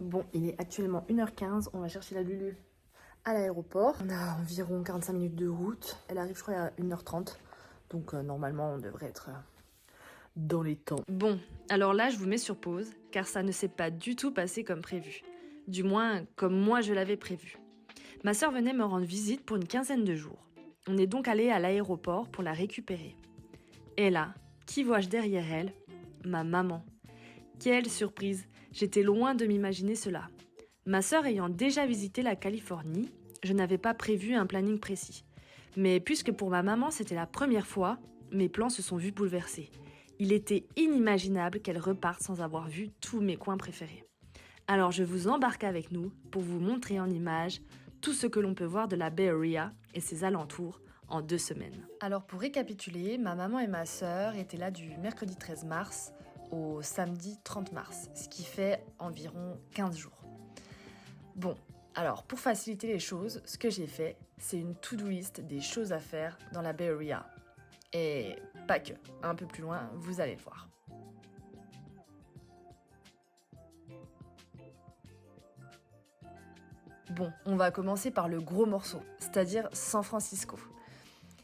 Bon, il est actuellement 1h15, on va chercher la Lulu à l'aéroport. On a environ 45 minutes de route. Elle arrive, je crois, à 1h30. Donc normalement, on devrait être dans les temps. Bon, alors là, je vous mets sur pause, car ça ne s'est pas du tout passé comme prévu. Du moins, comme moi je l'avais prévu. Ma sœur venait me rendre visite pour une quinzaine de jours. On est donc allé à l'aéroport pour la récupérer. Et là, qui vois-je derrière elle ? Ma maman. Quelle surprise! J'étais loin de m'imaginer cela. Ma sœur ayant déjà visité la Californie, je n'avais pas prévu un planning précis. Mais puisque pour ma maman c'était la première fois, mes plans se sont vus bouleversés. Il était inimaginable qu'elle reparte sans avoir vu tous mes coins préférés. Alors je vous embarque avec nous pour vous montrer en images tout ce que l'on peut voir de la Bay Area et ses alentours en 2 semaines. Alors pour récapituler, ma maman et ma sœur étaient là du mercredi 13 mars au samedi 30 mars, ce qui fait environ 15 jours. Bon, alors pour faciliter les choses, ce que j'ai fait, c'est une to-do list des choses à faire dans la Bay Area. Et pas que, un peu plus loin, vous allez le voir. Bon, on va commencer par le gros morceau, c'est-à-dire San Francisco.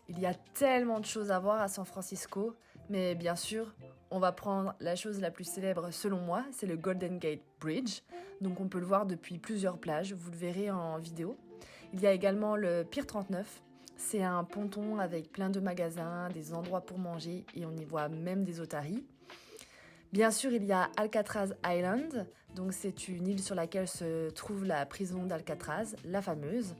Il y a tellement de choses à voir à San Francisco, mais bien sûr, on va prendre la chose la plus célèbre selon moi, c'est le Golden Gate Bridge. Donc on peut le voir depuis plusieurs plages, vous le verrez en vidéo. Il y a également le Pier 39, c'est un ponton avec plein de magasins, des endroits pour manger et on y voit même des otaries. Bien sûr, il y a Alcatraz Island, donc c'est une île sur laquelle se trouve la prison d'Alcatraz, la fameuse.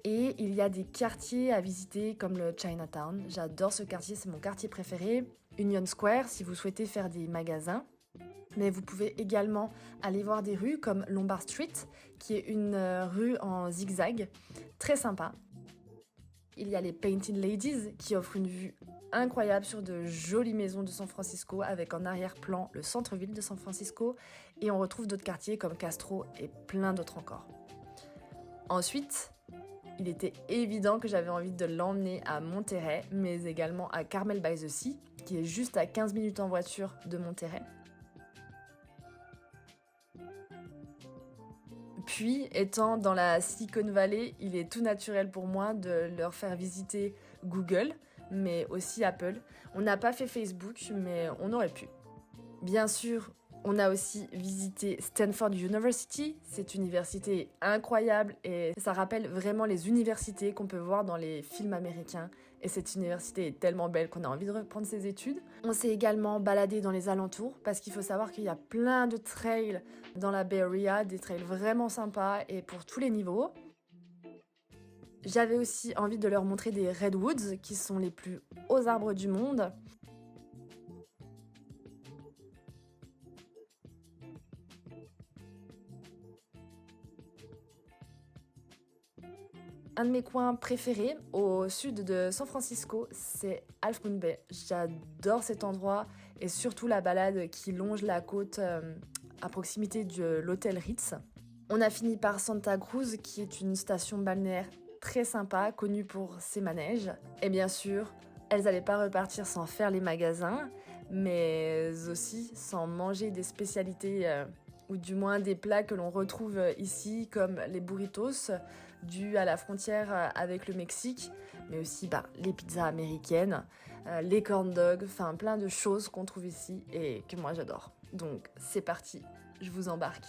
Et il y a des quartiers à visiter comme le Chinatown. J'adore ce quartier, c'est mon quartier préféré. Union Square si vous souhaitez faire des magasins. Mais vous pouvez également aller voir des rues comme Lombard Street, qui est une rue en zigzag, très sympa. Il y a les Painted Ladies qui offrent une vue incroyable sur de jolies maisons de San Francisco avec en arrière-plan le centre-ville de San Francisco. Et on retrouve d'autres quartiers comme Castro et plein d'autres encore. Ensuite, il était évident que j'avais envie de l'emmener à Monterey, mais également à Carmel by the Sea, qui est juste à 15 minutes en voiture de Monterey. Puis, étant dans la Silicon Valley, il est tout naturel pour moi de leur faire visiter Google, mais aussi Apple. On n'a pas fait Facebook, mais on aurait pu. Bien sûr, on a aussi visité Stanford University. Cette université est incroyable et ça rappelle vraiment les universités qu'on peut voir dans les films américains. Et cette université est tellement belle qu'on a envie de reprendre ses études. On s'est également baladé dans les alentours parce qu'il faut savoir qu'il y a plein de trails dans la Bay Area, des trails vraiment sympas et pour tous les niveaux. J'avais aussi envie de leur montrer des redwoods qui sont les plus hauts arbres du monde. Un de mes coins préférés au sud de San Francisco, c'est Half Moon Bay. J'adore cet endroit et surtout la balade qui longe la côte à proximité de l'hôtel Ritz. On a fini par Santa Cruz, qui est une station balnéaire très sympa, connue pour ses manèges. Et bien sûr, elles n'allaient pas repartir sans faire les magasins, mais aussi sans manger des spécialités ou du moins des plats que l'on retrouve ici, comme les burritos, dus à la frontière avec le Mexique, mais aussi les pizzas américaines, les corn dogs, enfin plein de choses qu'on trouve ici et que moi j'adore. Donc c'est parti, je vous embarque.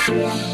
Bye.